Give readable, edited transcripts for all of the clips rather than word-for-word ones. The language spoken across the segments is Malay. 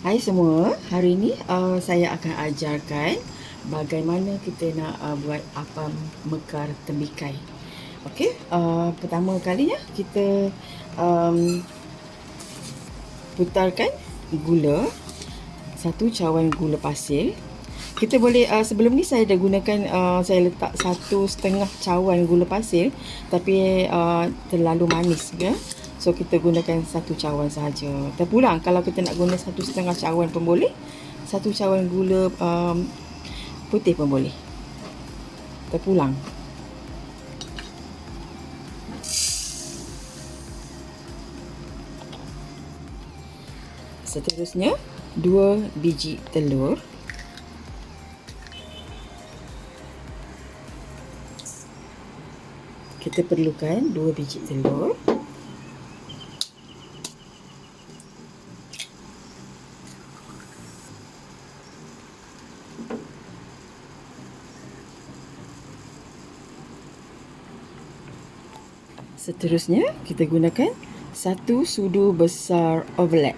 Hai semua, hari ini saya akan ajarkan bagaimana kita nak buat apam mekar tembikai. Okey, pertama kalinya kita putarkan gula, satu cawan gula pasir. Kita boleh sebelum ni saya dah gunakan saya letak 1,5 cawan gula pasir, tapi terlalu manis ya. So kita gunakan 1 cawan sahaja. Terpulang kalau kita nak guna 1,5 cawan pun boleh. 1 cawan gula putih pun boleh. Terpulang. Seterusnya 2 biji telur. Kita perlukan 2 biji telur. Seterusnya kita gunakan 1 sudu besar overlap.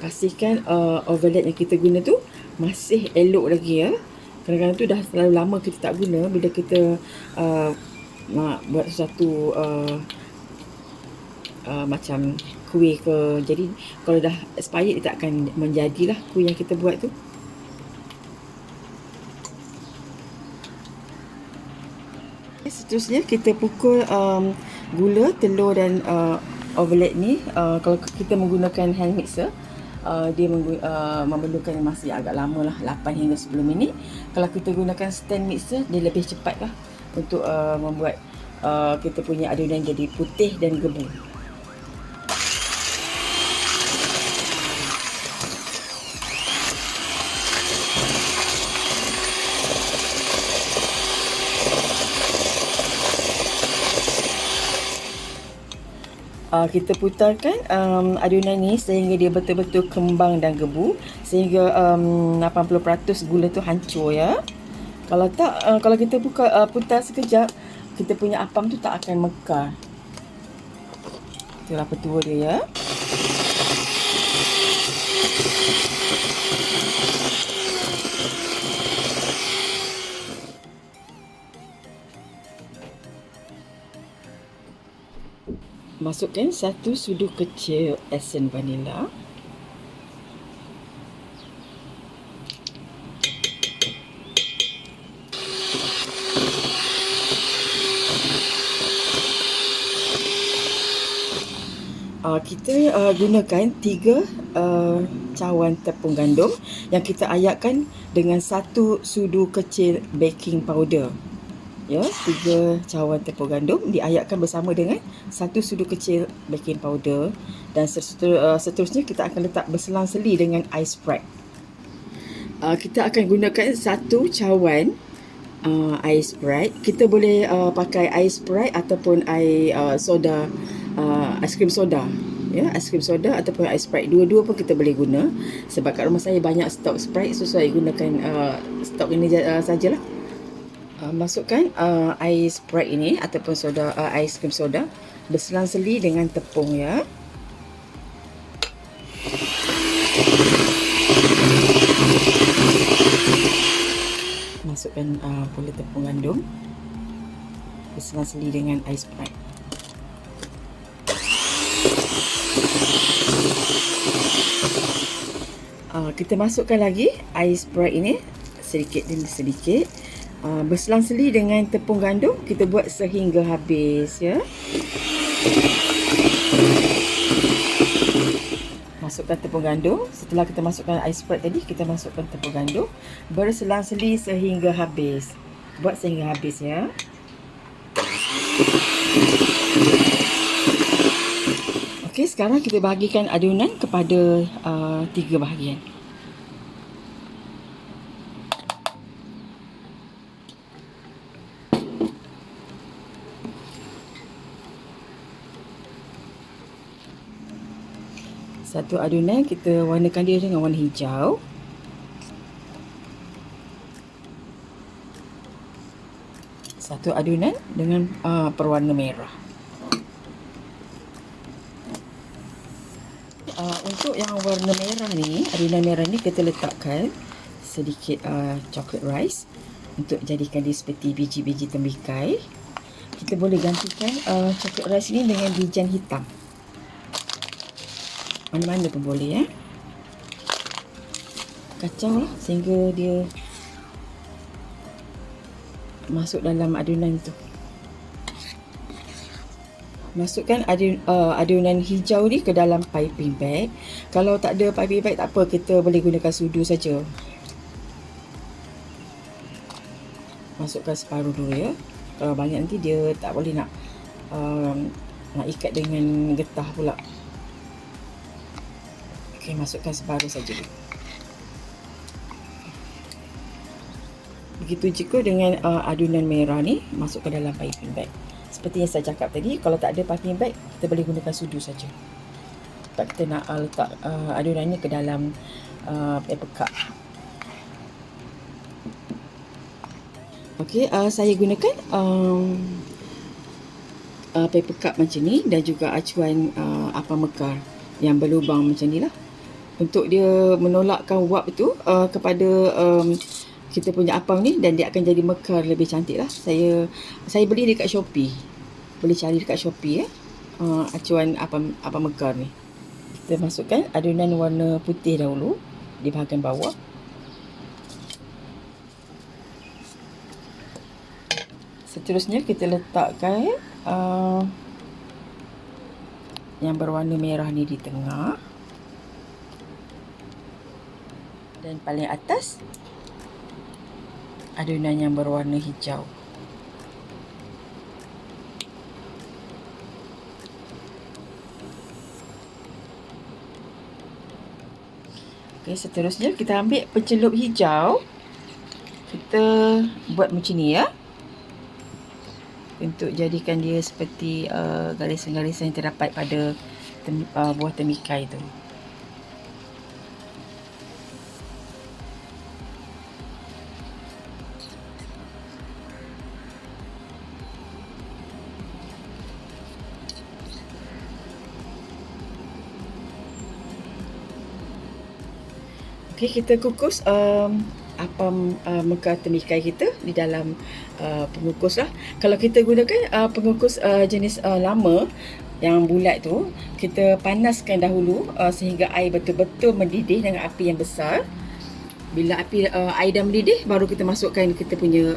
Pastikan overlap yang kita guna tu masih elok lagi ya. Kadang-kadang tu dah terlalu lama kita tak guna. Bila kita nak buat sesuatu macam kuih ke, jadi kalau dah expired dia tak akan menjadilah kuih yang kita buat tu. Seterusnya kita pukul gula, telur dan overlap ni. Kalau kita menggunakan hand mixer, dia memerlukan masa yang agak lama lah, 8 hingga 10 minit. Kalau kita gunakan stand mixer, dia lebih cepat lah untuk membuat kita punya adunan jadi putih dan gebu. Kita putarkan adunan ni sehingga dia betul-betul kembang dan gebu, sehingga 80% gula tu hancur ya. Kalau tak, kalau kita putar sekejap, kita punya apam tu tak akan mekar. Itulah petua dia ya. Masukkan 1 sudu kecil esen vanila. Kita gunakan 3 cawan tepung gandum yang kita ayatkan dengan 1 sudu kecil baking powder. Ya, 3 cawan tepung gandum diayatkan bersama dengan 1 sudu kecil baking powder, dan seterusnya kita akan letak berselang-seli dengan ice Sprite. Kita akan gunakan 1 cawan ice Sprite. Kita boleh pakai ice Sprite ataupun air soda, aiskrim soda. Ya, aiskrim soda ataupun ice Sprite, dua-dua pun kita boleh guna. Sebab kat rumah saya banyak stok Sprite, so saya gunakan stok ini sajalah. Masukkan air Sprite ini ataupun soda, aiskrim soda berselang-seli dengan tepung ya. Masukkan pula tepung gandum berselang-seli dengan air Sprite. Kita masukkan lagi air Sprite ini sedikit demi sedikit. Berselang-seli dengan tepung gandum, kita buat sehingga habis ya. Masukkan tepung gandum. Setelah kita masukkan ice Sprite tadi, kita masukkan tepung gandum, berselang-seli sehingga habis. Buat sehingga habis ya. Okey, sekarang kita bahagikan adunan kepada 3 bahagian. Satu adunan kita warnakan dia dengan warna hijau. Satu adunan dengan berwarna merah. Untuk yang warna merah ni, adunan merah ni kita letakkan sedikit chocolate rice untuk jadikan dia seperti biji-biji tembikar. Kita boleh gantikan chocolate rice ni dengan bijan hitam. Mana-mana pun boleh Kacau lah sehingga dia masuk dalam adunan tu. Masukkan adunan hijau ni ke dalam piping bag. Kalau tak ada piping bag tak apa, kita boleh gunakan sudu saja. Masukkan separuh dulu ya. Kalau banyak nanti dia tak boleh nak ikat dengan getah pula. Okey, masukkan separuh saja dulu. Begitu juga dengan adunan merah ni, masuk ke dalam piping bag. Seperti yang saya cakap tadi, kalau tak ada piping bag, kita boleh gunakan sudu saja. Tak kita nak letak adunan ni ke dalam paper cup. Okey, saya gunakan paper cup macam ni dan juga acuan apam mekar yang berlubang macam ni lah. Untuk dia menolakkan wap tu kepada kita punya apam ni, dan dia akan jadi mekar lebih cantik lah. Saya beli dekat Shopee. Boleh cari dekat Shopee acuan apam mekar ni. Kita masukkan adunan warna putih dahulu di bahagian bawah. Seterusnya kita letakkan yang berwarna merah ni di tengah. Dan paling atas adunan yang berwarna hijau. Okey, seterusnya kita ambil pencelup hijau. Kita buat macam ni ya. Untuk jadikan dia seperti garisan-garisan yang terdapat pada buah temikai itu. Okey, kita kukus apam mekar temikai kita di dalam pengukus lah. Kalau kita gunakan pengukus jenis lama yang bulat tu, kita panaskan dahulu sehingga air betul-betul mendidih dengan api yang besar. Bila air dah mendidih, baru kita masukkan kita punya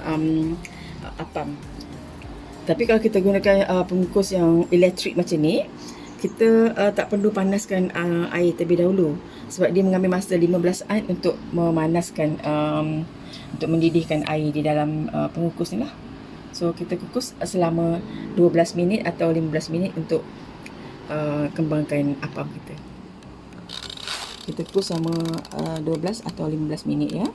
apam. Tapi kalau kita gunakan pengukus yang elektrik macam ni, kita tak perlu panaskan air terlebih dahulu, sebab dia mengambil masa 15 saat untuk memanaskan untuk mendidihkan air di dalam pengukus ni lah. So kita kukus selama 12 minit atau 15 minit untuk kembangkan apam kita. Kita kukus selama 12 atau 15 minit ya.